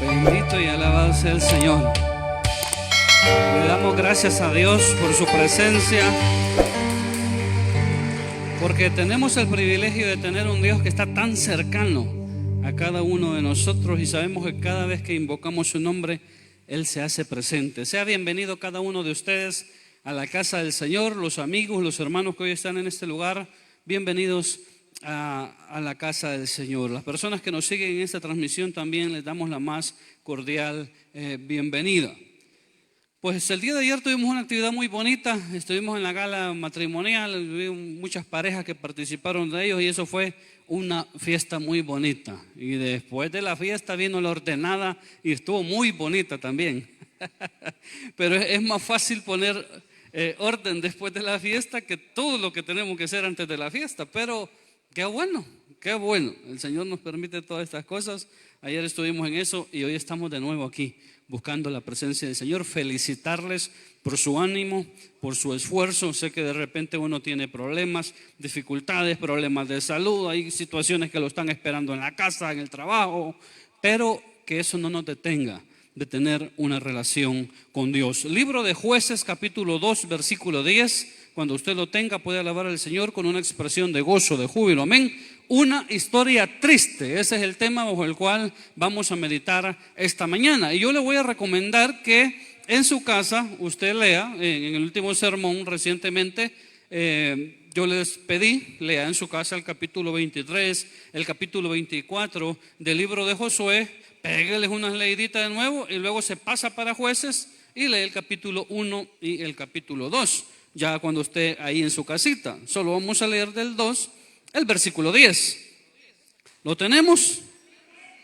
Bendito y alabado sea el Señor. Le damos gracias a Dios por su presencia, porque tenemos el privilegio de tener un Dios que está tan cercano a cada uno de nosotros y sabemos que cada vez que invocamos su nombre, Él se hace presente. Sea bienvenido cada uno de ustedes a la casa del Señor, los amigos, los hermanos que hoy están en este lugar, bienvenidos a la casa del Señor. Las personas que nos siguen en esta transmisión también les damos la más cordial bienvenida. Pues el día de ayer tuvimos una actividad muy bonita, estuvimos en la gala matrimonial, muchas parejas que participaron de ellos y eso fue una fiesta muy bonita. Y después de la fiesta vino la ordenada y estuvo muy bonita también. Pero es más fácil poner orden después de la fiesta que todo lo que tenemos que hacer antes de la fiesta. Pero qué bueno, el Señor nos permite todas estas cosas. Ayer estuvimos en eso y hoy estamos de nuevo aquí buscando la presencia del Señor. Felicitarles por su ánimo, por su esfuerzo. Sé que de repente uno tiene problemas, dificultades, problemas de salud, hay situaciones que lo están esperando en la casa, en el trabajo, pero que eso no nos detenga de tener una relación con Dios. Libro de Jueces, capítulo 2, versículo 10. Cuando usted lo tenga, puede alabar al Señor con una expresión de gozo, de júbilo. Amén. Una historia triste. Ese es el tema bajo el cual vamos a meditar esta mañana. Y yo le voy a recomendar que en su casa usted lea, en el último sermón recientemente, yo les pedí, lea en su casa el capítulo 23, el capítulo 24 del libro de Josué, pégueles unas leiditas de nuevo y luego se pasa para Jueces y lee el capítulo 1 y el capítulo 2. Ya cuando esté ahí en su casita, solo vamos a leer del 2, el versículo 10. ¿Lo tenemos?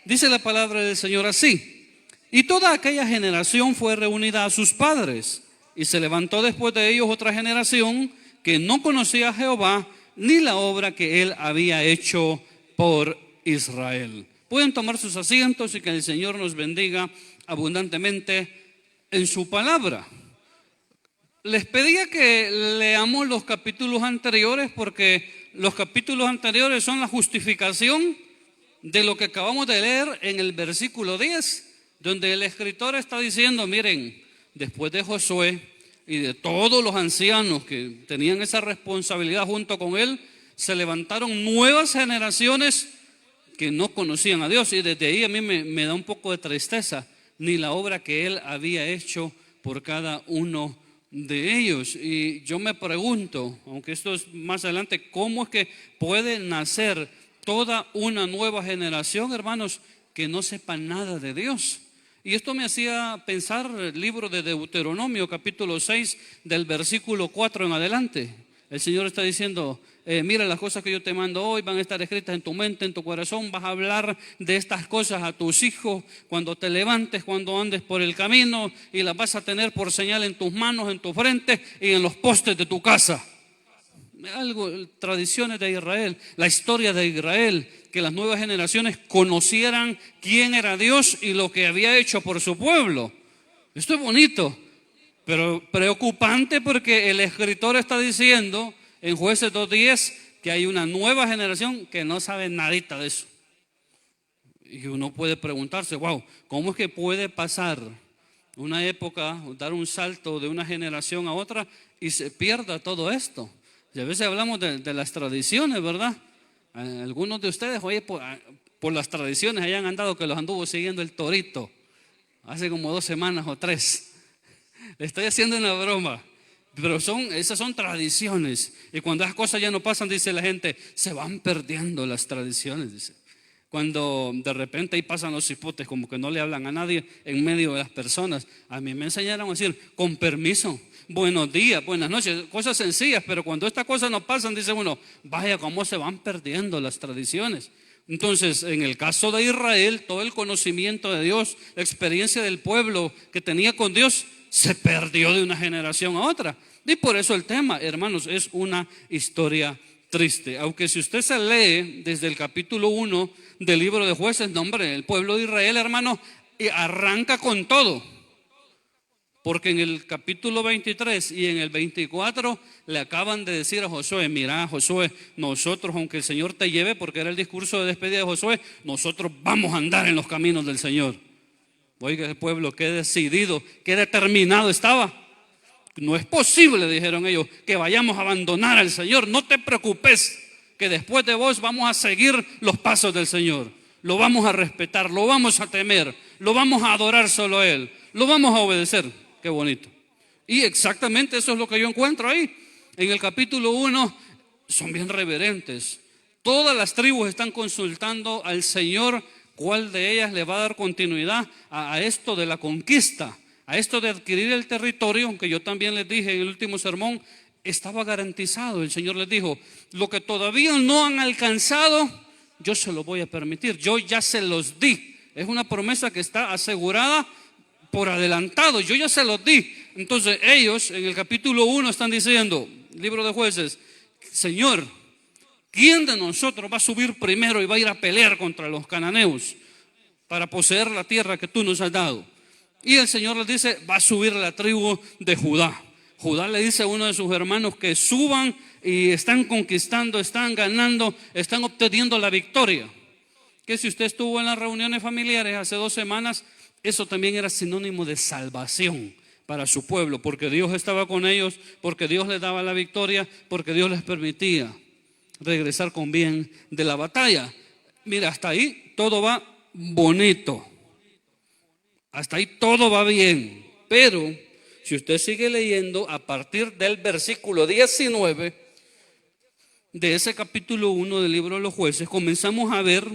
Dice la palabra del Señor así: y toda aquella generación fue reunida a sus padres, y se levantó después de ellos otra generación que no conocía a Jehová, ni la obra que Él había hecho por Israel. Pueden tomar sus asientos y que el Señor nos bendiga abundantemente en su palabra. Les pedía que leamos los capítulos anteriores porque los capítulos anteriores son la justificación de lo que acabamos de leer en el versículo 10, donde el escritor está diciendo, miren, después de Josué y de todos los ancianos que tenían esa responsabilidad junto con él, se levantaron nuevas generaciones que no conocían a Dios, y desde ahí a mí me da un poco de tristeza, ni la obra que Él había hecho por cada uno de ellos. Y yo me pregunto, aunque esto es más adelante, ¿cómo es que puede nacer toda una nueva generación, hermanos, que no sepa nada de Dios? Y esto me hacía pensar el libro de Deuteronomio, capítulo 6, del versículo 4 en adelante. El Señor está diciendo, mira, las cosas que yo te mando hoy van a estar escritas en tu mente, en tu corazón. Vas a hablar de estas cosas a tus hijos cuando te levantes, cuando andes por el camino, y las vas a tener por señal en tus manos, en tu frente y en los postes de tu casa. Algo, tradiciones de Israel, la historia de Israel, que las nuevas generaciones conocieran quién era Dios y lo que había hecho por su pueblo. Esto es bonito, pero preocupante, porque el escritor está diciendo en Jueces 2:10 que hay una nueva generación que no sabe nadita de eso. Y uno puede preguntarse, wow, ¿cómo es que puede pasar una época, dar un salto de una generación a otra y se pierda todo esto? Y a veces hablamos de las tradiciones, ¿verdad? Algunos de ustedes, oye, por las tradiciones hayan andado, que los anduvo siguiendo el torito hace como 2 semanas o 3. Le estoy haciendo una broma, pero esas son tradiciones. Y cuando las cosas ya no pasan, dice la gente, se van perdiendo las tradiciones, dice. Cuando de repente ahí pasan los cipotes, como que no le hablan a nadie en medio de las personas. A mí me enseñaron a decir, con permiso, buenos días, buenas noches, cosas sencillas. Pero cuando estas cosas no pasan, dice uno, vaya, cómo se van perdiendo las tradiciones. Entonces, en el caso de Israel, todo el conocimiento de Dios, la experiencia del pueblo que tenía con Dios, se perdió de una generación a otra. Y por eso el tema, hermanos, es una historia triste. Aunque si usted se lee desde el capítulo 1 del libro de Jueces, no, hombre, el pueblo de Israel, hermanos, arranca con todo. Porque en el capítulo 23 y en el 24 le acaban de decir a Josué, mira, Josué, nosotros, aunque el Señor te lleve, porque era el discurso de despedida de Josué, nosotros vamos a andar en los caminos del Señor. Oiga, el pueblo, qué decidido, qué determinado estaba. No es posible, dijeron ellos, que vayamos a abandonar al Señor. No te preocupes, que después de vos vamos a seguir los pasos del Señor. Lo vamos a respetar, lo vamos a temer, lo vamos a adorar solo a Él, lo vamos a obedecer. Qué bonito. Y exactamente eso es lo que yo encuentro ahí. En el capítulo 1 son bien reverentes. Todas las tribus están consultando al Señor cuál de ellas le va a dar continuidad a esto de la conquista, a esto de adquirir el territorio, aunque yo también les dije en el último sermón, estaba garantizado. El Señor les dijo, lo que todavía no han alcanzado, yo se lo voy a permitir, yo ya se los di. Es una promesa que está asegurada por adelantado, yo ya se los di. Entonces ellos en el capítulo 1 están diciendo, libro de Jueces, Señor, ¿quién de nosotros va a subir primero y va a ir a pelear contra los cananeos para poseer la tierra que tú nos has dado? Y el Señor les dice, va a subir la tribu de Judá. Judá le dice a uno de sus hermanos que suban y están conquistando, están ganando, están obteniendo la victoria. Que si usted estuvo en las reuniones familiares hace 2 semanas, eso también era sinónimo de salvación para su pueblo, porque Dios estaba con ellos, porque Dios les daba la victoria, porque Dios les permitía regresar con bien de la batalla. Mira, hasta ahí todo va bonito, hasta ahí todo va bien, pero si usted sigue leyendo a partir del versículo 19 de ese capítulo 1 del libro de los Jueces, comenzamos a ver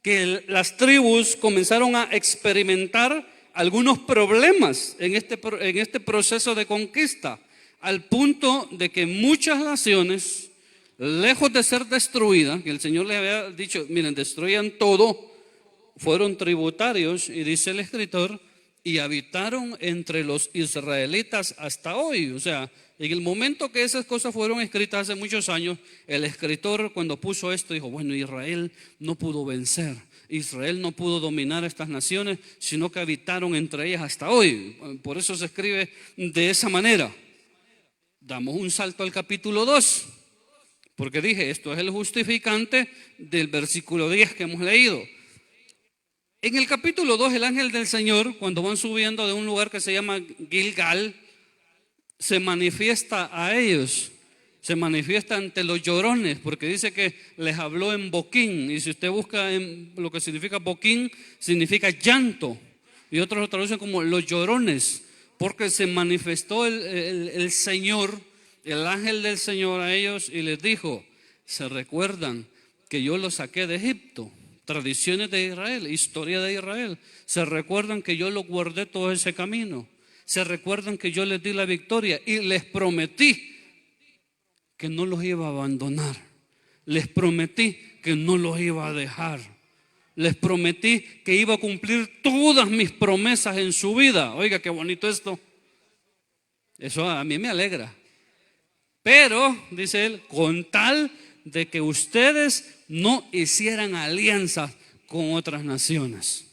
que las tribus comenzaron a experimentar algunos problemas en este proceso de conquista, al punto de que muchas naciones, lejos de ser destruidas, que el Señor les había dicho, miren, destruyan todo, fueron tributarios, y dice el escritor, y habitaron entre los israelitas hasta hoy. O sea, en el momento que esas cosas fueron escritas hace muchos años, el escritor cuando puso esto dijo, bueno, Israel no pudo vencer, Israel no pudo dominar a estas naciones, sino que habitaron entre ellas hasta hoy. Por eso se escribe de esa manera. Damos un salto al capítulo 2, porque dije, esto es el justificante del versículo 10 que hemos leído. En el capítulo 2, el ángel del Señor, cuando van subiendo de un lugar que se llama Gilgal, se manifiesta a ellos, se manifiesta ante los llorones, porque dice que les habló en boquín, y si usted busca en lo que significa boquín, significa llanto, y otros lo traducen como los llorones, porque se manifestó el Señor, el ángel del Señor a ellos, y les dijo, ¿se recuerdan que yo los saqué de Egipto? Tradiciones de Israel, historia de Israel. ¿Se recuerdan que yo los guardé todo ese camino? ¿Se recuerdan que yo les di la victoria y les prometí que no los iba a abandonar? Les prometí que no los iba a dejar. Les prometí que iba a cumplir todas mis promesas en su vida. Oiga, qué bonito esto. Eso a mí me alegra. Pero, dice él, con tal de que ustedes no hicieran alianzas con otras naciones.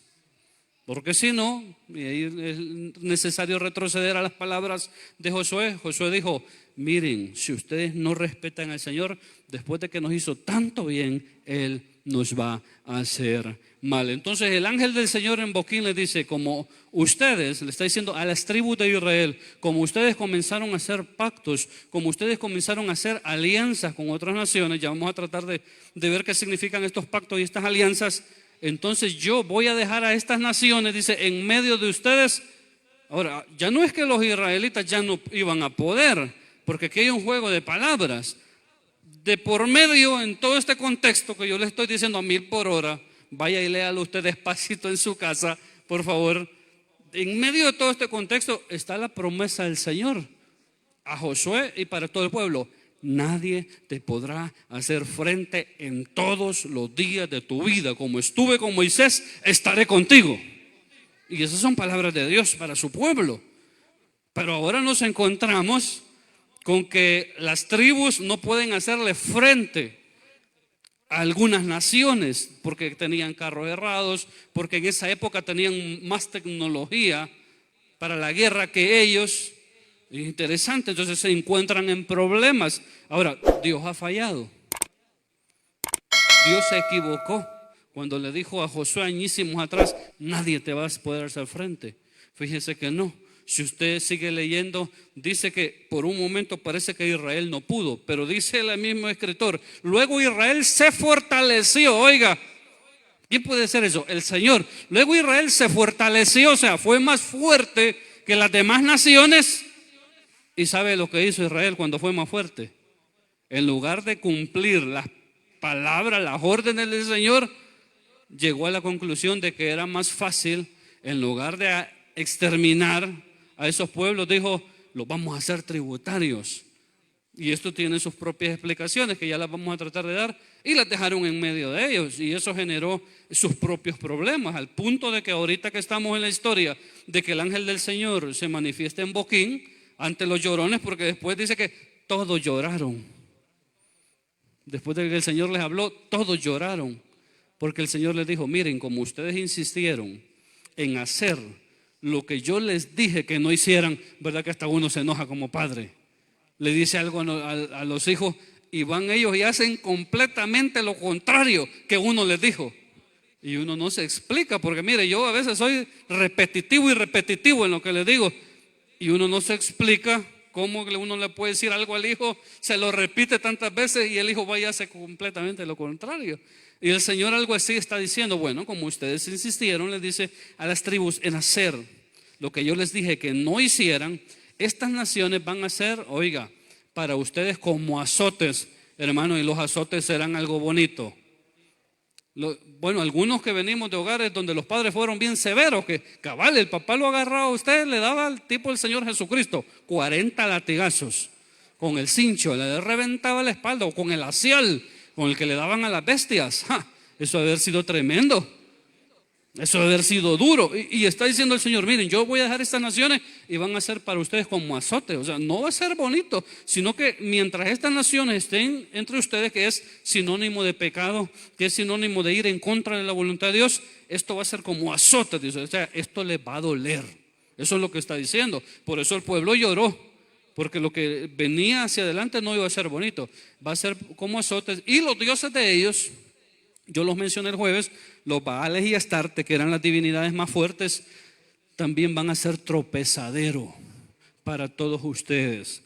Porque si no, y ahí es necesario retroceder a las palabras de Josué. Josué dijo, miren, si ustedes no respetan al Señor, después de que nos hizo tanto bien, Él nos va a hacer mal. Entonces el ángel del Señor en boquín les dice, como ustedes, le está diciendo a las tribus de Israel, como ustedes comenzaron a hacer pactos, como ustedes comenzaron a hacer alianzas con otras naciones, ya vamos a tratar de ver qué significan estos pactos y estas alianzas, entonces yo voy a dejar a estas naciones, dice, en medio de ustedes. Ahora, ya no es que los israelitas ya no iban a poder, porque aquí hay un juego de palabras. De por medio, en todo este contexto que yo le estoy diciendo a 1000 por hora, vaya y léalo usted despacito en su casa, por favor. En medio de todo este contexto está la promesa del Señor a Josué y para todo el pueblo. Nadie te podrá hacer frente en todos los días de tu vida. Como estuve con Moisés, estaré contigo. Y esas son palabras de Dios para su pueblo. Pero ahora nos encontramos con que las tribus no pueden hacerle frente a algunas naciones porque tenían carros errados, porque en esa época tenían más tecnología para la guerra que ellos. Es interesante, entonces se encuentran en problemas. Ahora, Dios ha fallado. Dios se equivocó Cuando le dijo a Josué añísimos atrás, nadie te va a poder hacer frente. Fíjese que no. Si usted sigue leyendo, dice que por un momento parece que Israel no pudo, pero dice el mismo escritor, luego Israel se fortaleció. Oiga, ¿quién puede ser eso? El Señor. Luego Israel se fortaleció, o sea, fue más fuerte que las demás naciones. ¿Y sabe lo que hizo Israel cuando fue más fuerte? En lugar de cumplir las palabras, las órdenes del Señor, llegó a la conclusión de que era más fácil, en lugar de exterminar a esos pueblos, dijo, los vamos a hacer tributarios. Y esto tiene sus propias explicaciones que ya las vamos a tratar de dar, y las dejaron en medio de ellos, y eso generó sus propios problemas, al punto de que ahorita que estamos en la historia de que el ángel del Señor se manifiesta en Boquín ante los llorones, porque después dice que todos lloraron. Después de que el Señor les habló, todos lloraron, porque el Señor les dijo, miren, como ustedes insistieron en hacer lo que yo les dije que no hicieran, ¿verdad que hasta uno se enoja como padre? Le dice algo a los hijos y van ellos y hacen completamente lo contrario que uno les dijo. Y uno no se explica, porque mire, yo a veces soy repetitivo y repetitivo en lo que les digo, y uno no se explica cómo uno le puede decir algo al hijo, se lo repite tantas veces y el hijo va y hace completamente lo contrario. Y el Señor algo así está diciendo, bueno, como ustedes insistieron, les dice a las tribus en hacer lo que yo les dije que no hicieran, estas naciones van a ser, oiga, para ustedes como azotes, hermano, y los azotes serán algo bonito. Bueno, algunos que venimos de hogares donde los padres fueron bien severos, que cabal, el papá lo agarraba a usted, le daba al tipo del Señor Jesucristo 40 latigazos con el cincho, le reventaba la espalda, o con el hacial con el que le daban a las bestias. Eso debe haber sido tremendo, eso debe haber sido duro. Y está diciendo el Señor, miren, yo voy a dejar estas naciones y van a ser para ustedes como azotes. O sea, no va a ser bonito, sino que mientras estas naciones estén entre ustedes, que es sinónimo de pecado, que es sinónimo de ir en contra de la voluntad de Dios, esto va a ser como azotes, dice. O sea, esto les va a doler. Eso es lo que está diciendo. Por eso el pueblo lloró, porque lo que venía hacia adelante no iba a ser bonito, va a ser como azotes. Y los dioses de ellos, yo los mencioné el jueves, los Baales y Astarte, que eran las divinidades más fuertes, también van a ser tropezadero para todos ustedes.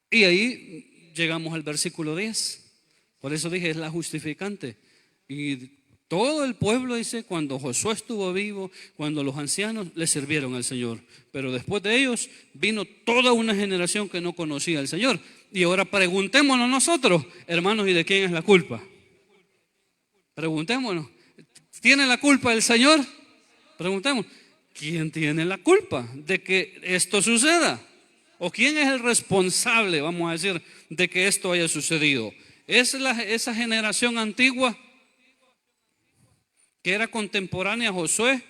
Y ahí llegamos al versículo 10. Por eso dije, es la justificante. Y todo el pueblo dice, cuando Josué estuvo vivo, cuando los ancianos le sirvieron al Señor, pero después de ellos vino toda una generación que no conocía al Señor. Y ahora preguntémonos nosotros, hermanos, ¿y de quién es la culpa? Preguntémonos, ¿tiene la culpa el Señor? Preguntemos, ¿quién tiene la culpa de que esto suceda? ¿O quién es el responsable, vamos a decir, de que esto haya sucedido? ¿Es esa generación antigua que era contemporánea a Josué?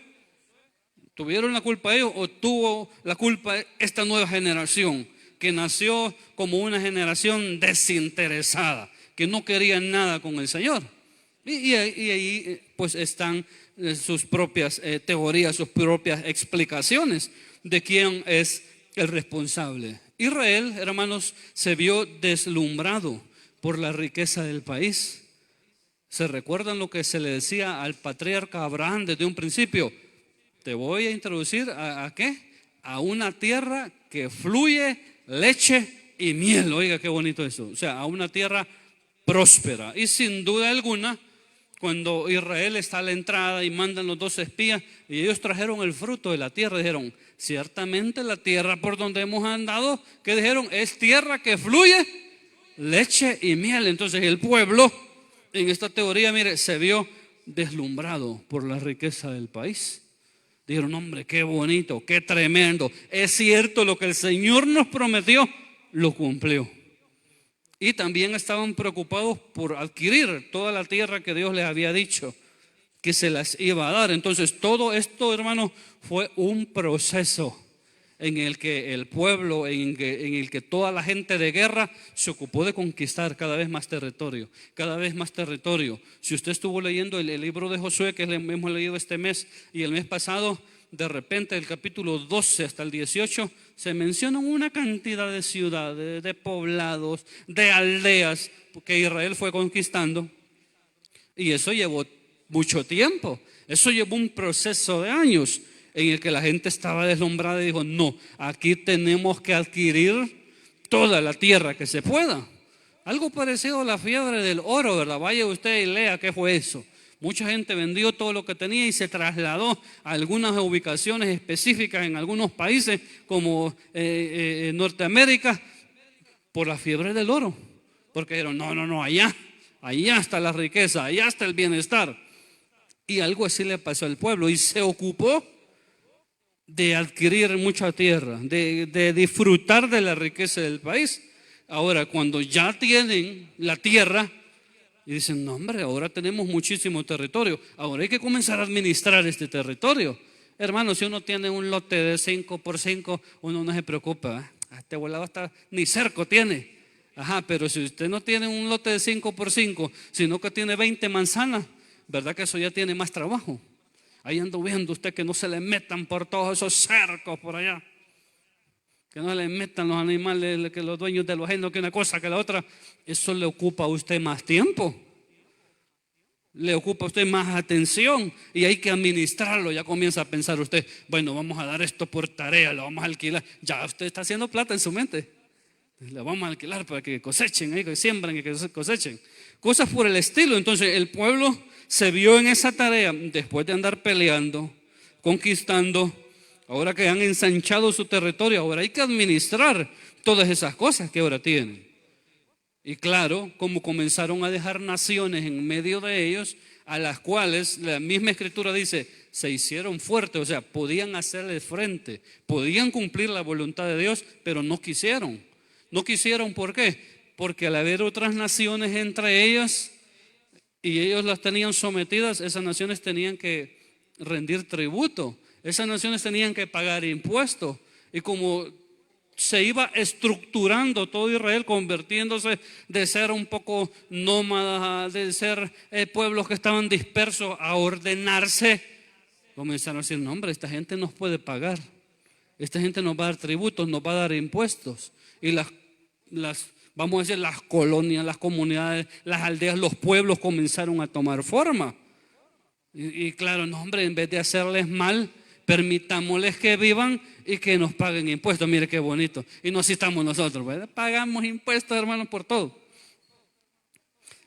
¿Tuvieron la culpa ellos o tuvo la culpa esta nueva generación que nació como una generación desinteresada, que no quería nada con el Señor? Y ahí pues están sus propias teorías, sus propias explicaciones de quién es el responsable. Israel, hermanos, se vio deslumbrado por la riqueza del país. ¿Se recuerdan lo que se le decía al patriarca Abraham desde un principio? Te voy a introducir ¿a qué? A una tierra que fluye leche y miel. Oiga, qué bonito eso. O sea, a una tierra próspera. Y sin duda alguna, cuando Israel está a la entrada y mandan los 12 espías y ellos trajeron el fruto de la tierra, dijeron, ciertamente la tierra por donde hemos andado, que dijeron, es tierra que fluye leche y miel. Entonces el pueblo, en esta teoría, mire, se vio deslumbrado por la riqueza del país. Dijeron, hombre, qué bonito, qué tremendo. Es cierto, lo que el Señor nos prometió, lo cumplió. Y también estaban preocupados por adquirir toda la tierra que Dios les había dicho que se las iba a dar. Entonces todo esto, hermanos, fue un proceso en el que el pueblo, en el que toda la gente de guerra se ocupó de conquistar cada vez más territorio, cada vez más territorio. Si usted estuvo leyendo el libro de Josué, que hemos leído este mes y el mes pasado, de repente del capítulo 12 hasta el 18 se mencionan una cantidad de ciudades, de poblados, de aldeas que Israel fue conquistando, y eso llevó mucho tiempo. Eso llevó un proceso de años en el que la gente estaba deslumbrada y dijo, no, aquí tenemos que adquirir toda la tierra que se pueda. Algo parecido a la fiebre del oro, ¿verdad? Vaya usted y lea qué fue eso. Mucha gente vendió todo lo que tenía y se trasladó a algunas ubicaciones específicas en algunos países como Norteamérica por la fiebre del oro. Porque dijeron, no, allá está la riqueza, allá está el bienestar. Y algo así le pasó al pueblo y se ocupó de adquirir mucha tierra, de disfrutar de la riqueza del país. Ahora, cuando ya tienen la tierra y dicen, no hombre, ahora tenemos muchísimo territorio, ahora hay que comenzar a administrar este territorio. Hermano, si uno tiene un lote de 5x5, uno no se preocupa, este volado hasta ni cerco tiene. Ajá, pero si usted no tiene un lote de 5x5, sino que tiene 20 manzanas, ¿verdad que eso ya tiene más trabajo? Ahí ando viendo usted que no se le metan por todos esos cercos por allá, que no le metan los animales, que los dueños de lo ajeno, que una cosa que la otra. Eso le ocupa a usted más tiempo, le ocupa a usted más atención y hay que administrarlo. Ya comienza a pensar usted, bueno, vamos a dar esto por tarea, lo vamos a alquilar. Ya usted está haciendo plata en su mente. Le vamos a alquilar para que cosechen, que siembren y que cosechen. Cosas por el estilo. Entonces el pueblo se vio en esa tarea después de andar peleando, conquistando. Ahora que han ensanchado su territorio, ahora hay que administrar todas esas cosas que ahora tienen. Y claro, como comenzaron a dejar naciones en medio de ellos, a las cuales la misma escritura dice, se hicieron fuertes, o sea, podían hacerle frente, podían cumplir la voluntad de Dios, pero no quisieron. No quisieron, ¿por qué? Porque al haber otras naciones entre ellas y ellos las tenían sometidas, esas naciones tenían que rendir tributo. Esas naciones tenían que pagar impuestos. Y como se iba estructurando todo Israel, convirtiéndose de ser un poco nómadas, de ser pueblos que estaban dispersos, a ordenarse, comenzaron a decir, no hombre, esta gente nos puede pagar, esta gente nos va a dar tributos, nos va a dar impuestos. Y vamos a decir, las colonias, las comunidades, las aldeas, los pueblos comenzaron a tomar forma. Y claro, no hombre, en vez de hacerles mal, permitámosles que vivan y que nos paguen impuestos. Mire qué bonito. Y no así estamos nosotros, ¿verdad? Pagamos impuestos, hermanos, por todo,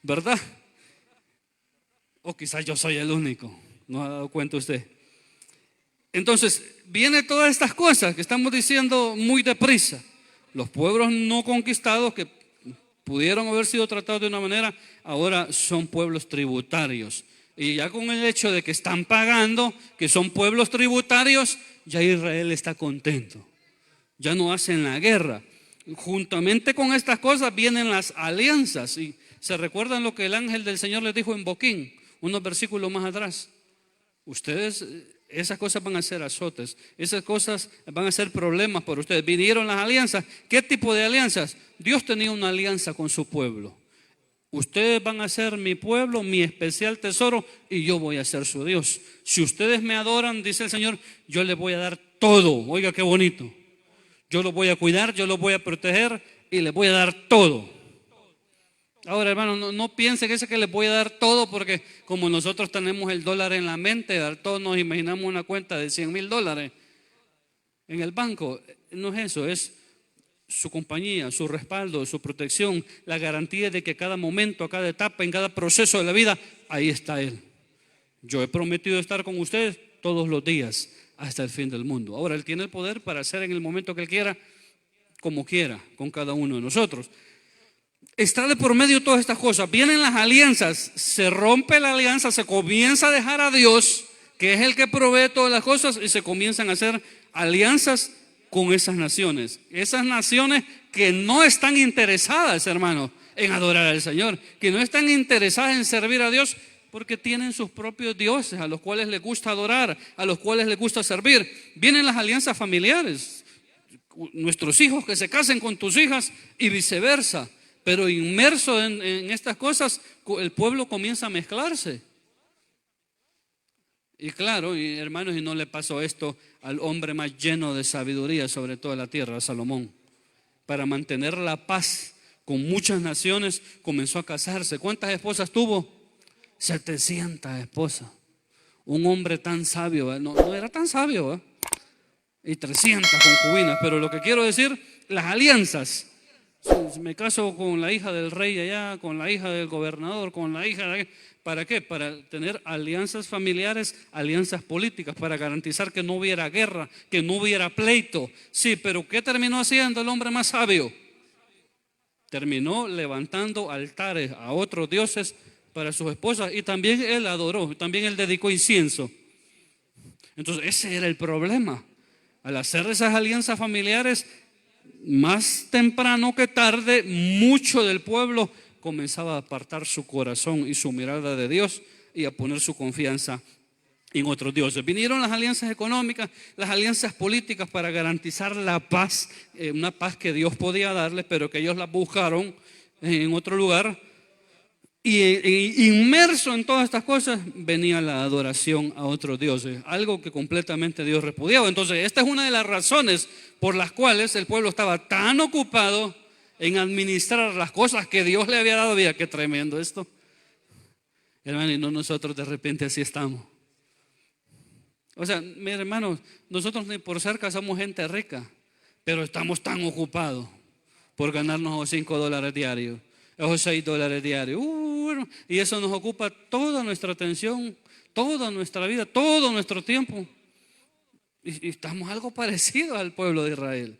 ¿verdad? O quizás yo soy el único, ¿no ha dado cuenta usted? Entonces, viene todas estas cosas que estamos diciendo muy deprisa. Los pueblos no conquistados que pudieron haber sido tratados de una manera, ahora son pueblos tributarios. Y ya con el hecho de que están pagando, que son pueblos tributarios, ya Israel está contento. Ya no hacen la guerra. Juntamente con estas cosas vienen las alianzas. Y se recuerdan lo que el ángel del Señor les dijo en Boquín, unos versículos más atrás. Ustedes, esas cosas van a ser azotes, esas cosas van a ser problemas para ustedes. Vinieron las alianzas. ¿Qué tipo de alianzas? Dios tenía una alianza con su pueblo. Ustedes van a ser mi pueblo, mi especial tesoro, y yo voy a ser su Dios. Si ustedes me adoran, dice el Señor, yo les voy a dar todo. Oiga qué bonito. Yo los voy a cuidar, yo los voy a proteger y les voy a dar todo. Ahora, hermano, no piense que es que les voy a dar todo, porque como nosotros tenemos el dólar en la mente, todos nos imaginamos una cuenta de $100,000 en el banco. No es eso, es su compañía, su respaldo, su protección, la garantía de que a cada momento, a cada etapa, en cada proceso de la vida, ahí está Él. Yo he prometido estar con ustedes todos los días hasta el fin del mundo. Ahora Él tiene el poder para hacer en el momento que Él quiera, como quiera, con cada uno de nosotros. Está de por medio todas estas cosas. Vienen las alianzas, se rompe la alianza, se comienza a dejar a Dios, que es el que provee todas las cosas, y se comienzan a hacer alianzas con esas naciones que no están interesadas, hermanos, en adorar al Señor, que no están interesadas en servir a Dios, porque tienen sus propios dioses a los cuales les gusta adorar, a los cuales les gusta servir. Vienen las alianzas familiares, nuestros hijos que se casen con tus hijas y viceversa, pero inmerso en estas cosas, el pueblo comienza a mezclarse. Y claro, y hermanos, y no le pasó esto al hombre más lleno de sabiduría sobre toda la tierra, a Salomón. Para mantener la paz con muchas naciones, comenzó a casarse. ¿Cuántas esposas tuvo? 700 esposas. Un hombre tan sabio, no era tan sabio, ¿eh? Y 300 concubinas. Pero lo que quiero decir, las alianzas. Si me caso con la hija del rey allá, con la hija del gobernador, con la hija de... ¿Para qué? Para tener alianzas familiares, alianzas políticas, para garantizar que no hubiera guerra, que no hubiera pleito. Sí, pero ¿qué terminó haciendo el hombre más sabio? Terminó levantando altares a otros dioses para sus esposas, y también él adoró, también él dedicó incienso. Entonces ese era el problema. Al hacer esas alianzas familiares, más temprano que tarde, mucho del pueblo comenzaba a apartar su corazón y su mirada de Dios y a poner su confianza en otros dioses. Vinieron las alianzas económicas, las alianzas políticas para garantizar la paz, una paz que Dios podía darles, pero que ellos la buscaron en otro lugar. Y inmerso en todas estas cosas venía la adoración a otros dioses, algo que completamente Dios repudiaba. Entonces esta es una de las razones por las cuales el pueblo estaba tan ocupado en administrar las cosas que Dios le había dado. Mira, qué tremendo esto, hermano, y no nosotros de repente así estamos. O sea, mis hermanos, nosotros ni por cerca somos gente rica, pero estamos tan ocupados por ganarnos los $5 diarios, esos $6 diarios, y eso nos ocupa toda nuestra atención, toda nuestra vida, todo nuestro tiempo. Y estamos algo parecido al pueblo de Israel.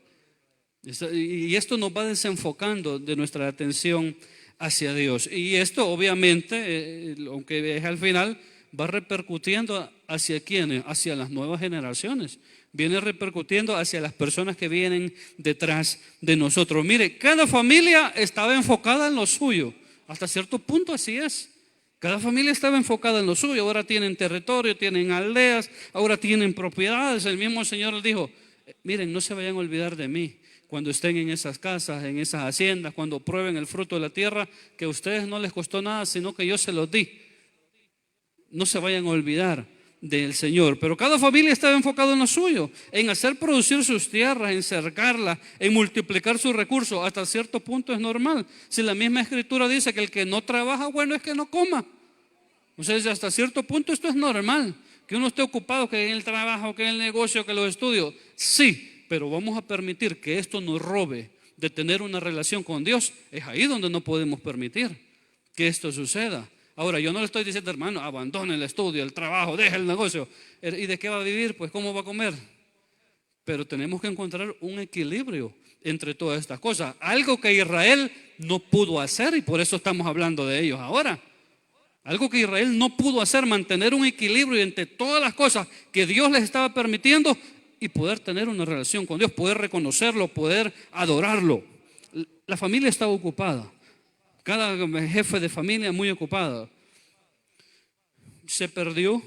Y esto nos va desenfocando de nuestra atención hacia Dios. Y esto obviamente, aunque es al final, va repercutiendo hacia quiénes, hacia las nuevas generaciones. Viene repercutiendo hacia las personas que vienen detrás de nosotros. Mire, cada familia estaba enfocada en lo suyo. Hasta cierto punto así es. Cada familia estaba enfocada en lo suyo. Ahora tienen territorio, tienen aldeas, ahora tienen propiedades. El mismo Señor les dijo: miren, no se vayan a olvidar de mí cuando estén en esas casas, en esas haciendas, cuando prueben el fruto de la tierra, que a ustedes no les costó nada, sino que yo se los di. No se vayan a olvidar del Señor. Pero cada familia estaba enfocada en lo suyo, en hacer producir sus tierras, en cercarlas, en multiplicar sus recursos. Hasta cierto punto es normal. Si la misma Escritura dice que el que no trabaja, bueno, es que no coma. O sea, hasta cierto punto esto es normal, que uno esté ocupado, que en el trabajo, que en el negocio, que en los estudios. Sí, pero vamos a permitir que esto nos robe de tener una relación con Dios. Es ahí donde no podemos permitir que esto suceda. Ahora, yo no le estoy diciendo, hermano, abandone el estudio, el trabajo, deje el negocio. ¿Y de qué va a vivir? Pues, ¿cómo va a comer? Pero tenemos que encontrar un equilibrio entre todas estas cosas. Algo que Israel no pudo hacer, y por eso estamos hablando de ellos ahora. Algo que Israel no pudo hacer, mantener un equilibrio entre todas las cosas que Dios les estaba permitiendo y poder tener una relación con Dios, poder reconocerlo, poder adorarlo. La familia estaba ocupada. Cada jefe de familia muy ocupado. Se perdió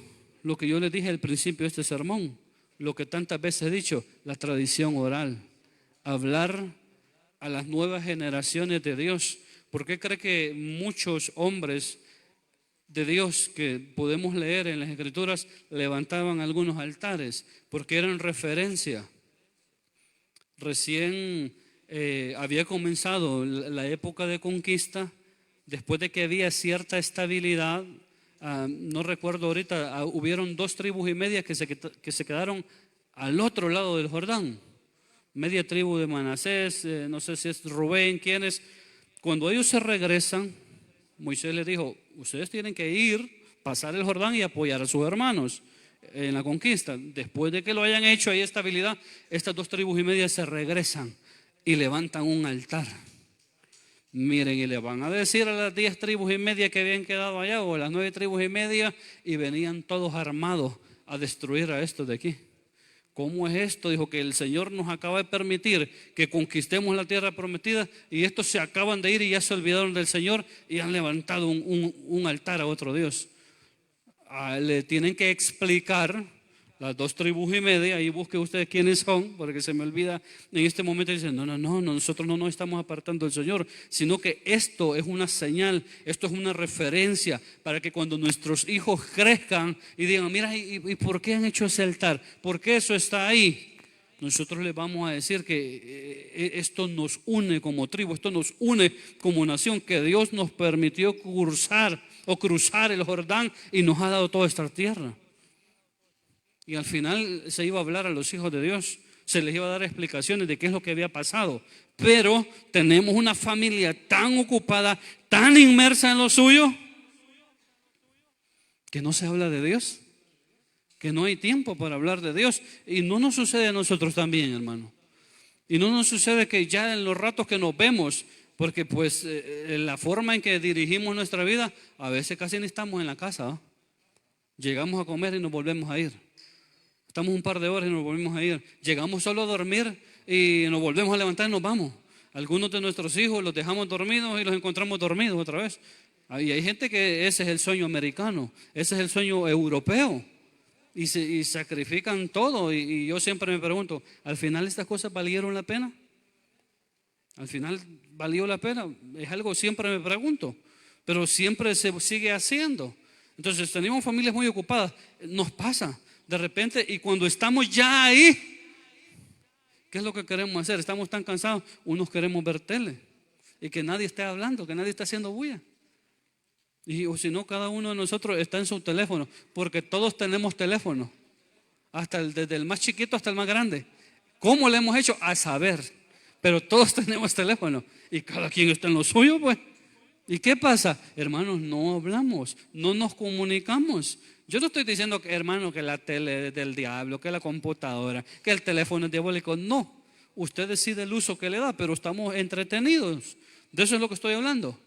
lo que yo les dije al principio de este sermón, lo que tantas veces he dicho, la tradición oral. Hablar a las nuevas generaciones de Dios. ¿Por qué cree que muchos hombres de Dios que podemos leer en las Escrituras levantaban algunos altares? Porque eran referencia. Recién había comenzado la época de conquista, después de que había cierta estabilidad. No recuerdo ahorita, hubieron 2 tribus y media que se quedaron al otro lado del Jordán. Media tribu de Manasés, no sé si es Rubén, quiénes. Cuando ellos se regresan, Moisés les dijo: ustedes tienen que ir, pasar el Jordán y apoyar a sus hermanos en la conquista. Después de que lo hayan hecho, hay estabilidad, estas 2 tribus y media se regresan y levantan un altar. Miren, y le van a decir a las 10 tribus y media que habían quedado allá, o a las 9 tribus y media, y venían todos armados a destruir a estos de aquí. ¿Cómo es esto? Dijo que el Señor nos acaba de permitir que conquistemos la tierra prometida, y estos se acaban de ir y ya se olvidaron del Señor y han levantado un altar a otro Dios. Le tienen que explicar las 2 tribus y media, ahí busque ustedes quiénes son, porque se me olvida en este momento. Dicen: no, nosotros no nos estamos apartando del Señor, sino que esto es una señal, esto es una referencia para que cuando nuestros hijos crezcan y digan: mira, ¿y por qué han hecho ese altar? ¿Por qué eso está ahí? Nosotros les vamos a decir que esto nos une como tribu, esto nos une como nación, que Dios nos permitió cursar o cruzar el Jordán y nos ha dado toda esta tierra. Y al final se iba a hablar a los hijos de Dios, se les iba a dar explicaciones de qué es lo que había pasado. Pero tenemos una familia tan ocupada, tan inmersa en lo suyo, que no se habla de Dios, que no hay tiempo para hablar de Dios. Y no nos sucede a nosotros también, hermano. Y no nos sucede que ya en los ratos que nos vemos, porque pues la forma en que dirigimos nuestra vida, a veces casi ni estamos en la casa, ¿eh? Llegamos a comer y nos volvemos a ir. Estamos un par de horas y nos volvemos a ir. Llegamos solo a dormir y nos volvemos a levantar y nos vamos. Algunos de nuestros hijos los dejamos dormidos y los encontramos dormidos otra vez. Y hay gente que ese es el sueño americano, ese es el sueño europeo. Y sacrifican todo. Y yo siempre me pregunto, ¿al final estas cosas valieron la pena? ¿Al final valió la pena? Es algo siempre me pregunto, pero siempre se sigue haciendo. Entonces tenemos familias muy ocupadas. Nos pasa de repente, y cuando estamos ya ahí, ¿qué es lo que queremos hacer? Estamos tan cansados, unos queremos ver tele y que nadie esté hablando, que nadie esté haciendo bulla. O si no, cada uno de nosotros está en su teléfono, porque todos tenemos teléfono, desde el más chiquito hasta el más grande. ¿Cómo le hemos hecho? A saber, pero todos tenemos teléfono y cada quien está en lo suyo, pues. ¿Y qué pasa? Hermanos, no hablamos, no nos comunicamos. Yo no estoy diciendo, hermano, que la tele es del diablo, que la computadora, que el teléfono es diabólico. No, usted decide el uso que le da, pero estamos entretenidos. De eso es lo que estoy hablando.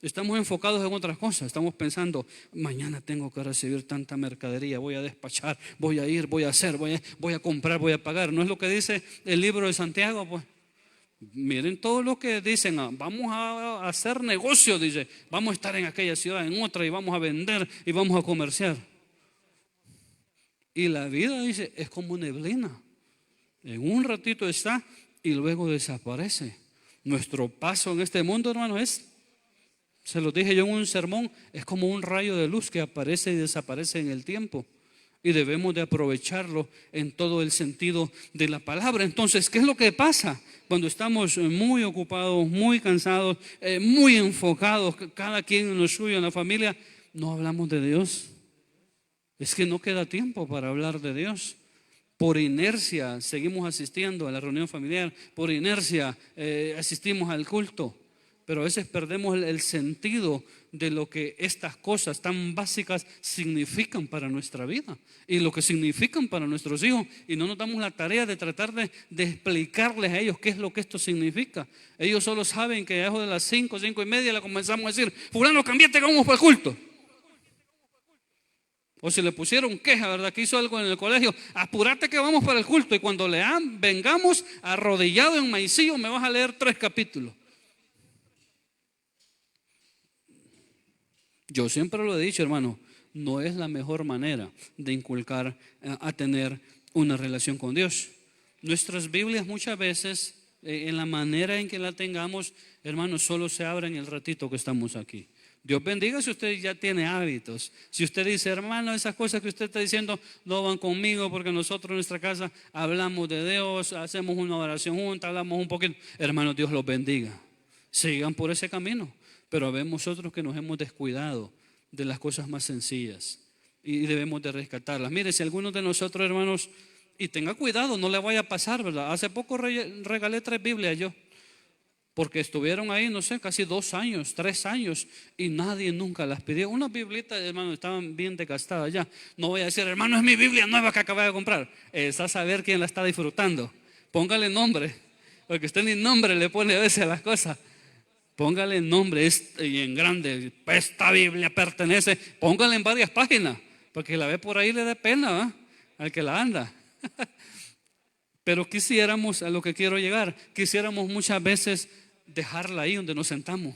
Estamos enfocados en otras cosas. Estamos pensando, mañana tengo que recibir tanta mercadería, voy a despachar, voy a ir, voy a hacer, voy a comprar, voy a pagar. ¿No es lo que dice el libro de Santiago? Pues miren todo lo que dicen, vamos a hacer negocio, dice, vamos a estar en aquella ciudad, en otra, y vamos a vender y vamos a comerciar. Y la vida, dice, es como neblina. En un ratito está y luego desaparece. Nuestro paso en este mundo, hermano, se lo dije yo en un sermón, es como un rayo de luz que aparece y desaparece en el tiempo. Y debemos de aprovecharlo en todo el sentido de la palabra. Entonces, ¿qué es lo que pasa cuando estamos muy ocupados, muy cansados, muy enfocados, cada quien en lo suyo, en la familia? No hablamos de Dios. Es que no queda tiempo para hablar de Dios. Por inercia seguimos asistiendo a la reunión familiar, por inercia asistimos al culto. Pero a veces perdemos el sentido de lo que estas cosas tan básicas significan para nuestra vida y lo que significan para nuestros hijos, y no nos damos la tarea de tratar de explicarles a ellos qué es lo que esto significa. Ellos solo saben que debajo de las 5:30 le comenzamos a decir, fulano, cambiate que vamos para el culto. O si le pusieron queja, ¿verdad? Que hizo algo en el colegio, apúrate que vamos para el culto, y cuando vengamos arrodillado en maicillo me vas a leer 3 capítulos. Yo siempre lo he dicho, hermano, no es la mejor manera de inculcar a tener una relación con Dios. Nuestras Biblias muchas veces, en la manera en que la tengamos, hermano, solo se abren el ratito que estamos aquí. Dios bendiga si usted ya tiene hábitos. Si usted dice, hermano, esas cosas que usted está diciendo no van conmigo, porque nosotros en nuestra casa hablamos de Dios, hacemos una oración junta, hablamos un poquito. Hermano, Dios los bendiga. Sigan por ese camino. Pero vemos otros que nos hemos descuidado de las cosas más sencillas y debemos de rescatarlas. Mire, si algunos de nosotros, hermanos, y tenga cuidado, no le vaya a pasar, ¿verdad? Hace poco regalé 3 Biblias yo, porque estuvieron ahí, no sé, casi 2 años, 3 años, y nadie nunca las pidió. Unas biblitas, hermano, estaban bien desgastadas ya. No voy a decir, hermano, es mi Biblia nueva que acabé de comprar. Es a saber quién la está disfrutando. Póngale nombre, porque usted ni nombre le pone a veces a las cosas. Póngale nombre y en grande, esta Biblia pertenece, póngale en varias páginas, porque la ve por ahí le da pena, ¿va? Al que la anda. Pero quisiéramos, a lo que quiero llegar, quisiéramos muchas veces dejarla ahí donde nos sentamos.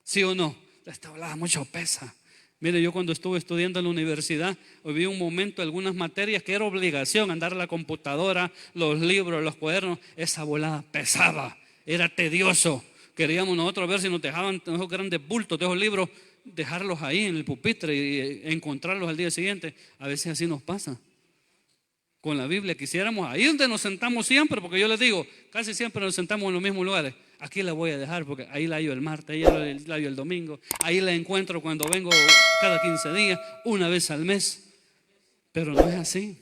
¿Sí o no? Esta hablada mucho pesa. Mire, yo cuando estuve estudiando en la universidad, viví un momento, algunas materias que era obligación andar la computadora, los libros, los cuadernos. Esa volada pesaba, era tedioso. Queríamos nosotros ver si nos dejaban esos grandes bultos de esos libros, dejarlos ahí en el pupitre y encontrarlos al día siguiente. A veces así nos pasa con la Biblia. Quisiéramos ahí donde nos sentamos siempre, porque yo les digo, casi siempre nos sentamos en los mismos lugares. aquí la voy a dejar porque ahí la hallo el martes, ahí la hallo el domingo, ahí la encuentro cuando vengo cada 15 días, una vez al mes. Pero no es así,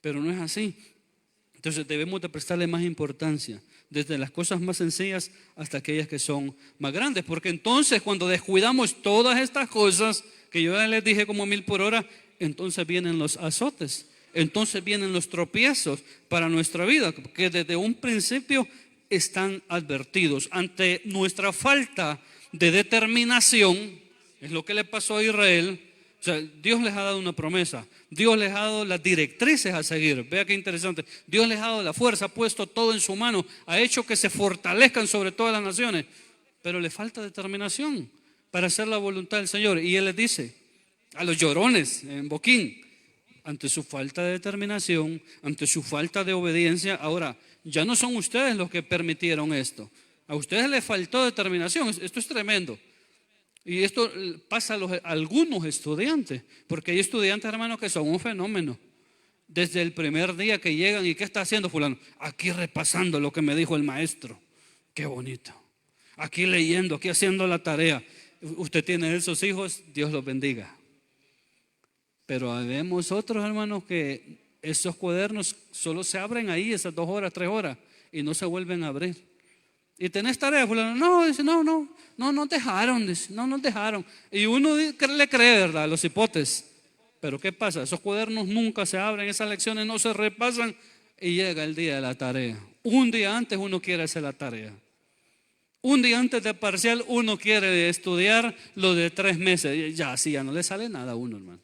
pero no es así. Entonces debemos de prestarle más importancia, desde las cosas más sencillas hasta aquellas que son más grandes, porque entonces cuando descuidamos todas estas cosas, que yo ya les dije como 1000 por hora, entonces vienen los azotes, entonces vienen los tropiezos para nuestra vida, que desde un principio están advertidos. Ante nuestra falta de determinación, es lo que le pasó a Israel. O sea, Dios les ha dado una promesa, Dios les ha dado las directrices a seguir. Vea qué interesante. Dios les ha dado la fuerza, ha puesto todo en su mano, ha hecho que se fortalezcan sobre todas las naciones, pero le falta determinación para hacer la voluntad del Señor. Y Él les dice a los llorones en Boquín, ante su falta de determinación, ante su falta de obediencia, ahora ya no son ustedes los que permitieron esto, a ustedes les faltó determinación. Esto es tremendo. Y esto pasa a algunos estudiantes, porque hay estudiantes, hermanos, que son un fenómeno. Desde el primer día que llegan, ¿y qué está haciendo fulano? Aquí repasando lo que me dijo el maestro. Qué bonito. Aquí leyendo, aquí haciendo la tarea. Usted tiene esos hijos, Dios los bendiga. Pero vemos otros, hermanos, que esos cuadernos solo se abren ahí esas 2 horas, 3 horas y no se vuelven a abrir. Y tenés tarea, fulano, no, dice, no dejaron, dice, no nos dejaron. Y uno le cree, ¿verdad?, a los hipotes. Pero ¿qué pasa? Esos cuadernos nunca se abren, esas lecciones no se repasan y llega el día de la tarea. Un día antes uno quiere hacer la tarea. Un día antes del parcial uno quiere estudiar lo de 3 meses. Ya, así ya no le sale nada a uno, hermano.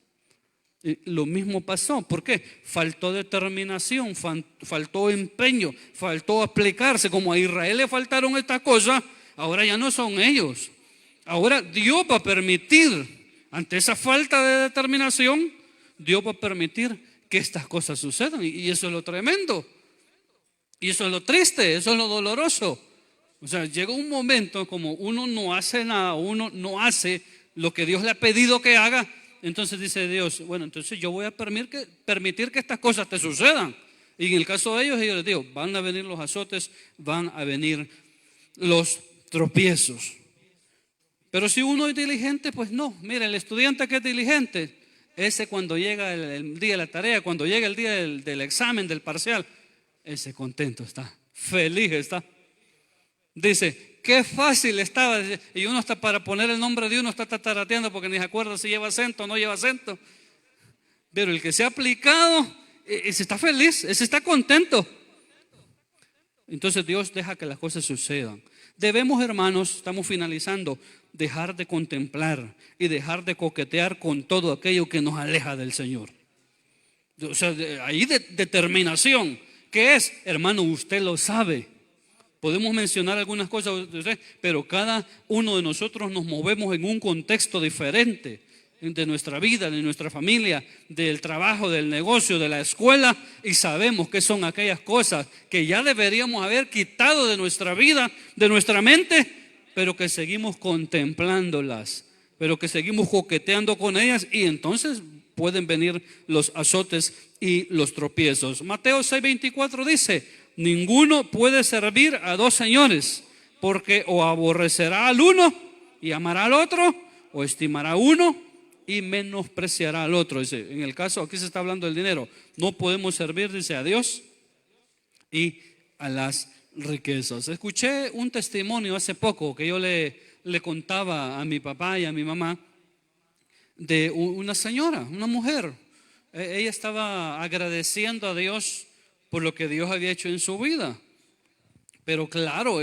Y lo mismo pasó. ¿Por qué? Faltó determinación, faltó empeño, faltó aplicarse. Como a Israel le faltaron estas cosas, ahora ya no son ellos. Ahora Dios va a permitir, ante esa falta de determinación, Dios va a permitir que estas cosas sucedan. Y eso es lo tremendo. Y eso es lo triste, eso es lo doloroso. O sea, llega un momento como uno no hace nada, uno no hace lo que Dios le ha pedido que haga. Entonces dice Dios, bueno, entonces yo voy a permitir que estas cosas te sucedan. Y en el caso de ellos, yo les digo, van a venir los azotes, van a venir los tropiezos. Pero si uno es diligente, pues no. Mira, el estudiante que es diligente, ese cuando llega el día de la tarea, cuando llega el día del examen, del parcial, ese contento está, feliz está. Dice, qué fácil estaba. Y uno hasta para poner el nombre de uno está tatarateando porque ni se acuerda si lleva acento o no lleva acento. Pero el que se ha aplicado, ese está feliz, ese está contento. Entonces Dios deja que las cosas sucedan. Debemos, hermanos, estamos finalizando, dejar de contemplar y dejar de coquetear con todo aquello que nos aleja del Señor. O sea, ahí determinación. ¿Qué es? Hermano, usted lo sabe. Podemos mencionar algunas cosas, pero cada uno de nosotros nos movemos en un contexto diferente de nuestra vida, de nuestra familia, del trabajo, del negocio, de la escuela, y sabemos que son aquellas cosas que ya deberíamos haber quitado de nuestra vida, de nuestra mente, pero que seguimos contemplándolas, pero que seguimos coqueteando con ellas, y entonces pueden venir los azotes y los tropiezos. Mateo 6:24 dice: ninguno puede servir a 2 señores, porque o aborrecerá al uno y amará al otro, o estimará a uno y menospreciará al otro. Dice, en el caso, aquí se está hablando del dinero, no podemos servir, dice, a Dios y a las riquezas. Escuché un testimonio hace poco que yo le contaba a mi papá y a mi mamá de una señora, una mujer. Ella estaba agradeciendo a Dios por lo que Dios había hecho en su vida. Pero claro,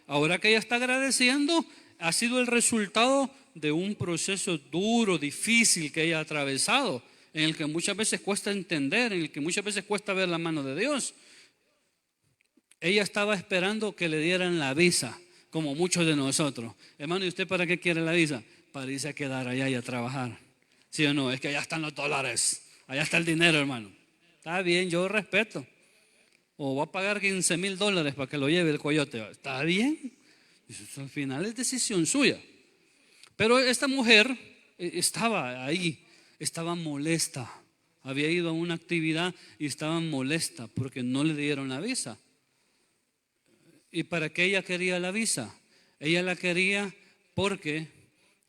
ahora que ella está agradeciendo, ha sido el resultado de un proceso duro, difícil que ella ha atravesado, en el que muchas veces cuesta entender, en el que muchas veces cuesta ver la mano de Dios. Ella estaba esperando que le dieran la visa, como muchos de nosotros. Hermano, ¿y usted para qué quiere la visa? Para irse a quedar allá y a trabajar. ¿Sí o no? Es que allá están los dólares, allá está el dinero, hermano. Está bien, yo respeto. O va a pagar $15,000 para que lo lleve el coyote. Está bien. Eso al final es decisión suya. Pero esta mujer estaba ahí, estaba molesta. Había ido a una actividad y estaba molesta porque no le dieron la visa. ¿Y para qué ella quería la visa? Ella la quería porque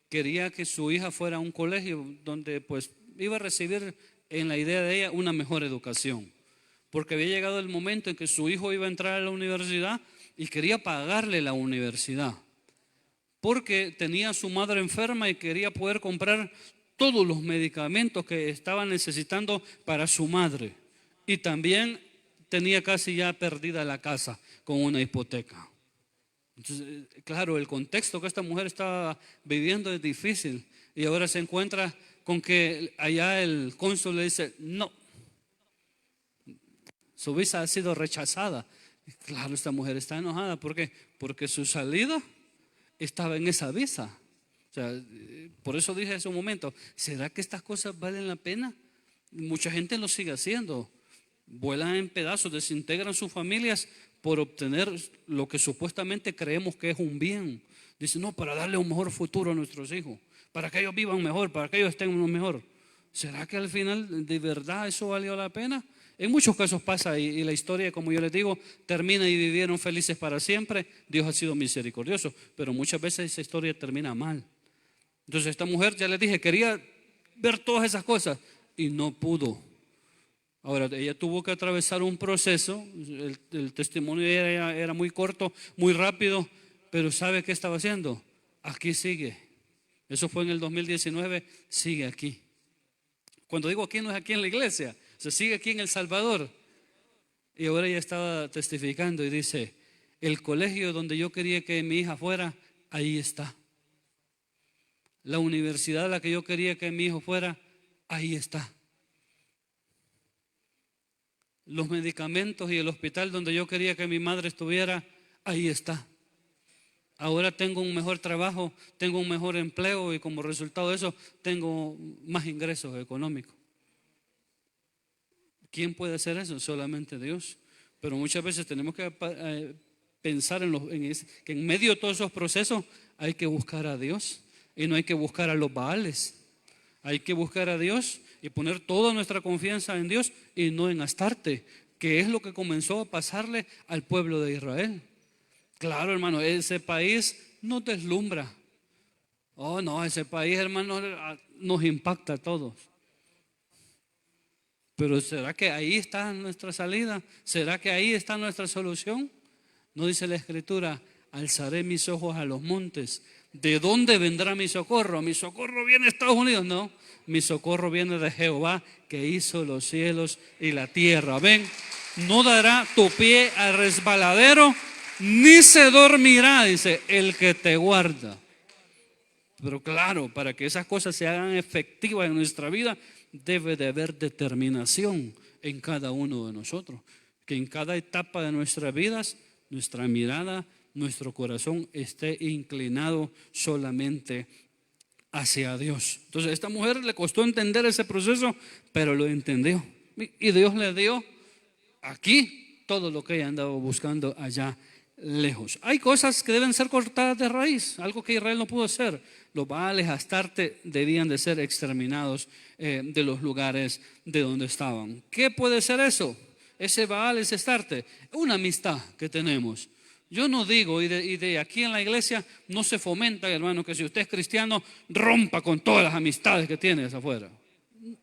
quería que su hija fuera a un colegio donde pues iba a recibir, en la idea de ella, una mejor educación. Porque había llegado el momento en que su hijo iba a entrar a la universidad y quería pagarle la universidad. Porque tenía a su madre enferma y quería poder comprar todos los medicamentos que estaba necesitando para su madre. Y también tenía casi ya perdida la casa con una hipoteca. Entonces, claro, el contexto que esta mujer estaba viviendo es difícil. Y ahora se encuentra con que allá el cónsul le dice, no, su visa ha sido rechazada. Y claro, esta mujer está enojada. ¿Por qué? Porque su salida estaba en esa visa. O sea, por eso dije hace un momento, ¿será que estas cosas valen la pena? Mucha gente lo sigue haciendo. Vuelan en pedazos, desintegran sus familias por obtener lo que supuestamente creemos que es un bien. Dicen, no, para darle un mejor futuro a nuestros hijos, para que ellos vivan mejor, para que ellos estén mejor. ¿Será que al final de verdad eso valió la pena? En muchos casos pasa y la historia, como yo les digo, termina y vivieron felices para siempre. Dios ha sido misericordioso, pero muchas veces esa historia termina mal. Entonces esta mujer, ya les dije, quería ver todas esas cosas y no pudo. Ahora, ella tuvo que atravesar un proceso, el testimonio era muy corto, muy rápido, pero ¿sabe qué estaba haciendo? Aquí sigue. Eso fue en el 2019, sigue aquí. Cuando digo aquí, no es aquí en la iglesia, se sigue aquí en El Salvador. Y ahora ella estaba testificando y dice, el colegio donde yo quería que mi hija fuera, ahí está. La universidad a la que yo quería que mi hijo fuera, ahí está. Los medicamentos y el hospital donde yo quería que mi madre estuviera, ahí está. Ahora tengo un mejor trabajo, tengo un mejor empleo y como resultado de eso tengo más ingresos económicos. ¿Quién puede hacer eso? Solamente Dios. Pero muchas veces tenemos que pensar que en medio de todos esos procesos hay que buscar a Dios y no hay que buscar a los Baales. Hay que buscar a Dios y poner toda nuestra confianza en Dios y no en Astarte, que es lo que comenzó a pasarle al pueblo de Israel. Claro, hermano, ese país nos deslumbra. Oh, no, ese país, hermano, nos impacta a todos. Pero ¿será que ahí está nuestra salida? ¿Será que ahí está nuestra solución? ¿No dice la Escritura, alzaré mis ojos a los montes? ¿De dónde vendrá mi socorro? ¿Mi socorro viene de Estados Unidos? No, mi socorro viene de Jehová que hizo los cielos y la tierra. Ven, no dará tu pie al resbaladero, ni se dormirá, dice, el que te guarda. Pero claro, para que esas cosas se hagan efectivas en nuestra vida, debe de haber determinación en cada uno de nosotros. Que en cada etapa de nuestras vidas, nuestra mirada, nuestro corazón esté inclinado solamente hacia Dios. Entonces a esta mujer le costó entender ese proceso, pero lo entendió. Y Dios le dio aquí todo lo que ella andaba buscando allá lejos. Hay cosas que deben ser cortadas de raíz, algo que Israel no pudo hacer. Los Baales, Astarte debían de ser exterminados de los lugares de donde estaban. ¿Qué puede ser eso? Ese Baal, ese Astarte, una amistad que tenemos. Yo no digo, y de aquí en la iglesia no se fomenta, hermano, que si usted es cristiano, rompa con todas las amistades que tienes afuera.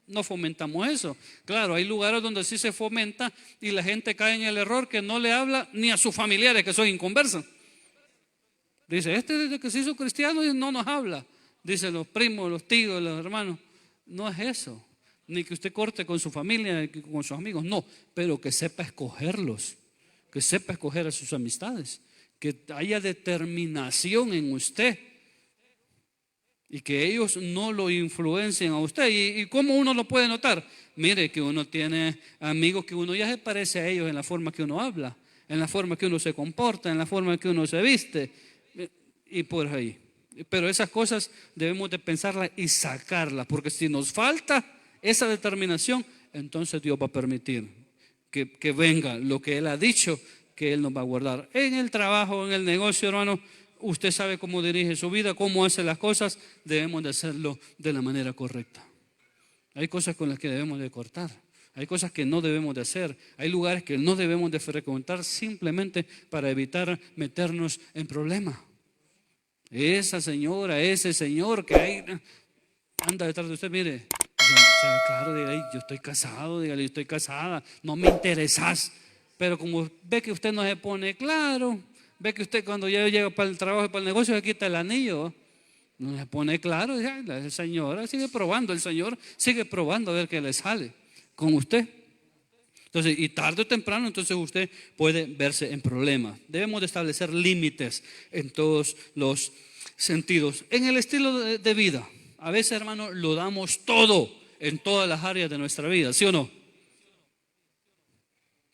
No fomentamos eso. Claro, hay lugares donde sí se fomenta y la gente cae en el error que no le habla ni a sus familiares que son inconversos. Dice, desde que se hizo cristiano no nos habla. Dicen los primos, los tíos, los hermanos. No es eso. Ni que usted corte con su familia, con sus amigos. No, pero que sepa escogerlos. Que sepa escoger a sus amistades. Que haya determinación en usted. Y que ellos no lo influencien a usted. ¿Y cómo uno lo puede notar? Mire que uno tiene amigos que uno ya se parece a ellos en la forma que uno habla, en la forma que uno se comporta, en la forma que uno se viste y por ahí. Pero esas cosas debemos de pensarlas y sacarlas, porque si nos falta esa determinación, entonces Dios va a permitir que venga lo que Él ha dicho, que Él nos va a guardar. En el trabajo, en el negocio, hermano, usted sabe cómo dirige su vida, cómo hace las cosas, debemos de hacerlo de la manera correcta. Hay cosas con las que debemos de cortar. Hay cosas que no debemos de hacer. Hay lugares que no debemos de frecuentar simplemente para evitar meternos en problemas. Esa señora, ese señor que hay, anda detrás de usted, mire, claro, dígale, yo estoy casado, dígale, yo estoy casada, no me interesas. Pero como ve que usted no se pone claro, ve que usted cuando ya llega para el trabajo y para el negocio se quita el anillo, no se pone claro, ya, la señora sigue probando, el señor sigue probando a ver qué le sale con usted. Entonces, y tarde o temprano, entonces usted puede verse en problemas. Debemos de establecer límites en todos los sentidos. En el estilo de vida, a veces, hermano, lo damos todo en todas las áreas de nuestra vida, ¿sí o no?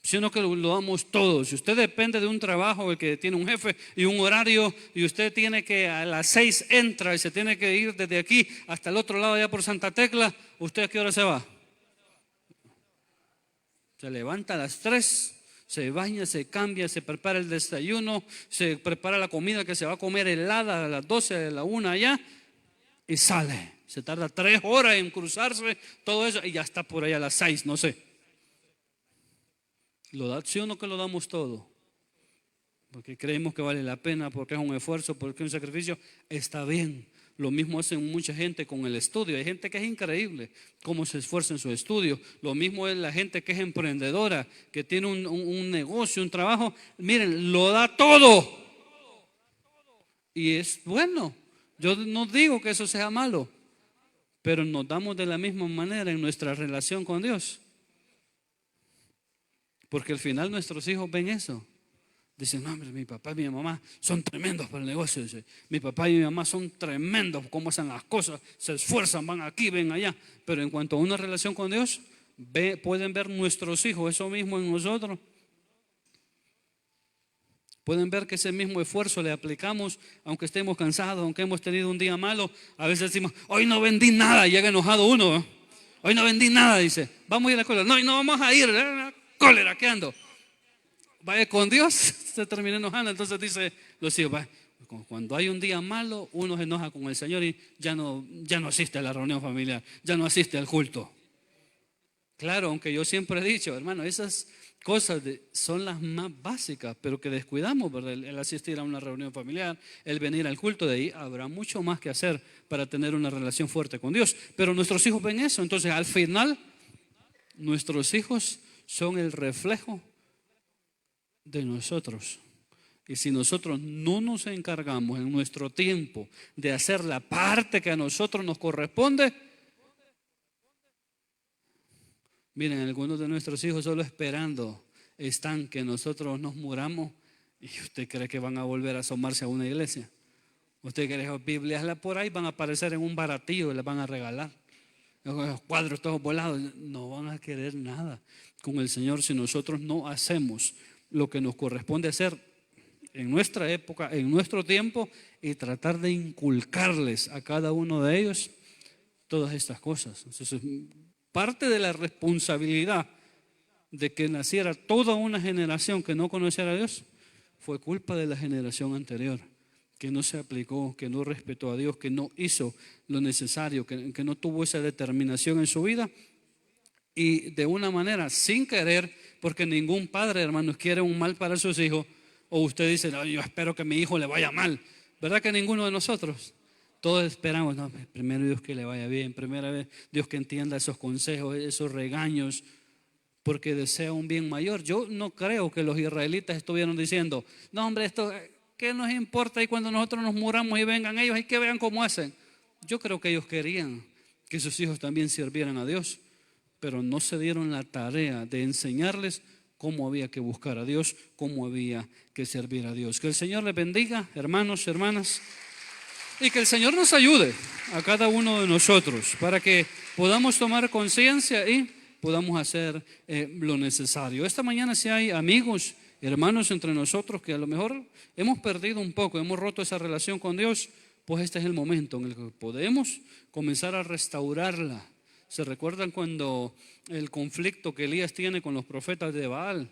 ¿Sí o no que lo damos todo? Si usted depende de un trabajo, el que tiene un jefe y un horario, y usted tiene que a las 6 entra y se tiene que ir desde aquí hasta el otro lado allá por Santa Tecla, ¿usted a qué hora se va? Se levanta a las 3, se baña, se cambia, se prepara el desayuno, se prepara la comida que se va a comer helada a las 12, a la 1 allá y sale. Se tarda 3 horas en cruzarse, todo eso y ya está por allá a las 6, no sé. ¿Sí o no que lo damos todo? Porque creemos que vale la pena, porque es un esfuerzo, porque es un sacrificio, está bien. Lo mismo hacen mucha gente con el estudio. Hay gente que es increíble cómo se esfuerza en su estudio. Lo mismo es la gente que es emprendedora, que tiene un negocio, un trabajo. Miren, lo da todo. Y es bueno. Yo no digo que eso sea malo, pero nos damos de la misma manera en nuestra relación con Dios. Porque al final nuestros hijos ven eso. Dicen, no, hombre, mi papá y mi mamá son tremendos para el negocio. Dice, mi papá y mi mamá son tremendos, cómo hacen las cosas, se esfuerzan, van aquí, ven allá. Pero en cuanto a una relación con Dios, pueden ver nuestros hijos eso mismo en nosotros. Pueden ver que ese mismo esfuerzo le aplicamos, aunque estemos cansados, aunque hemos tenido un día malo. A veces decimos, hoy no vendí nada, y llega enojado uno, ¿eh? Hoy no vendí nada, dice, vamos a ir a la cólera. No, y no vamos a ir, cólera, ¿qué ando? Vaya con Dios, se termina enojando. Entonces dice los hijos, cuando hay un día malo, uno se enoja con el Señor y ya no asiste a la reunión familiar, ya no asiste al culto. Claro, aunque yo siempre he dicho, hermano, esas cosas son las más básicas, pero que descuidamos, ¿verdad? El asistir a una reunión familiar, el venir al culto, de ahí habrá mucho más que hacer para tener una relación fuerte con Dios. Pero nuestros hijos ven eso, entonces al final nuestros hijos son el reflejo de nosotros. Y si nosotros no nos encargamos en nuestro tiempo de hacer la parte que a nosotros nos corresponde, miren, algunos de nuestros hijos solo esperando están que nosotros nos muramos. ¿Y usted cree que van a volver a asomarse a una iglesia? ¿Usted cree que Biblias por ahí van a aparecer en un baratillo y les van a regalar? Los cuadros todos volados, no van a querer nada con el Señor si nosotros no hacemos lo que nos corresponde hacer en nuestra época, en nuestro tiempo, y tratar de inculcarles a cada uno de ellos todas estas cosas. Entonces, parte de la responsabilidad de que naciera toda una generación que no conociera a Dios fue culpa de la generación anterior, que no se aplicó, que no respetó a Dios, que no hizo lo necesario, que no tuvo esa determinación en su vida. Y de una manera sin querer, porque ningún padre, hermanos, quiere un mal para sus hijos. O usted dice, no, yo espero que mi hijo le vaya mal. ¿Verdad que ninguno de nosotros? Todos esperamos, no, primero Dios que le vaya bien, primera vez Dios que entienda esos consejos, esos regaños, porque desea un bien mayor. Yo no creo que los israelitas estuvieron diciendo, no, hombre, esto, ¿qué nos importa? Y cuando nosotros nos muramos y vengan ellos, hay que vean cómo hacen. Yo creo que ellos querían que sus hijos también sirvieran a Dios, pero no se dieron la tarea de enseñarles cómo había que buscar a Dios, cómo había que servir a Dios. Que el Señor les bendiga, hermanos, hermanas, y que el Señor nos ayude a cada uno de nosotros para que podamos tomar conciencia y podamos hacer lo necesario. Esta mañana, si hay amigos, hermanos entre nosotros que a lo mejor hemos perdido un poco, hemos roto esa relación con Dios, pues este es el momento en el que podemos comenzar a restaurarla. ¿Se recuerdan cuando el conflicto que Elías tiene con los profetas de Baal?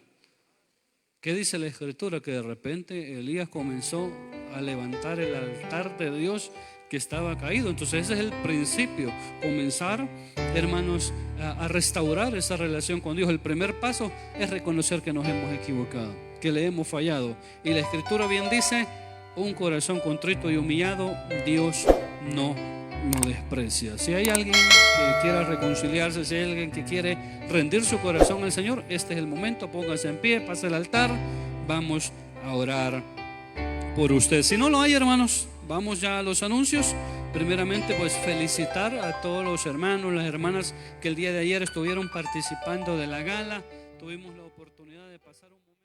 ¿Qué dice la Escritura? Que de repente Elías comenzó a levantar el altar de Dios que estaba caído. Entonces ese es el principio, comenzar, hermanos, a restaurar esa relación con Dios. El primer paso es reconocer que nos hemos equivocado, que le hemos fallado. Y la Escritura bien dice, un corazón contrito y humillado Dios no lo desprecia. Si hay alguien que quiera reconciliarse, si hay alguien que quiere rendir su corazón al Señor, este es el momento. Póngase en pie, pase al altar, vamos a orar por usted. Si no lo hay, hermanos, vamos ya a los anuncios. Primeramente, pues felicitar a todos los hermanos, las hermanas que el día de ayer estuvieron participando de la gala. Tuvimos la oportunidad de pasar un momento.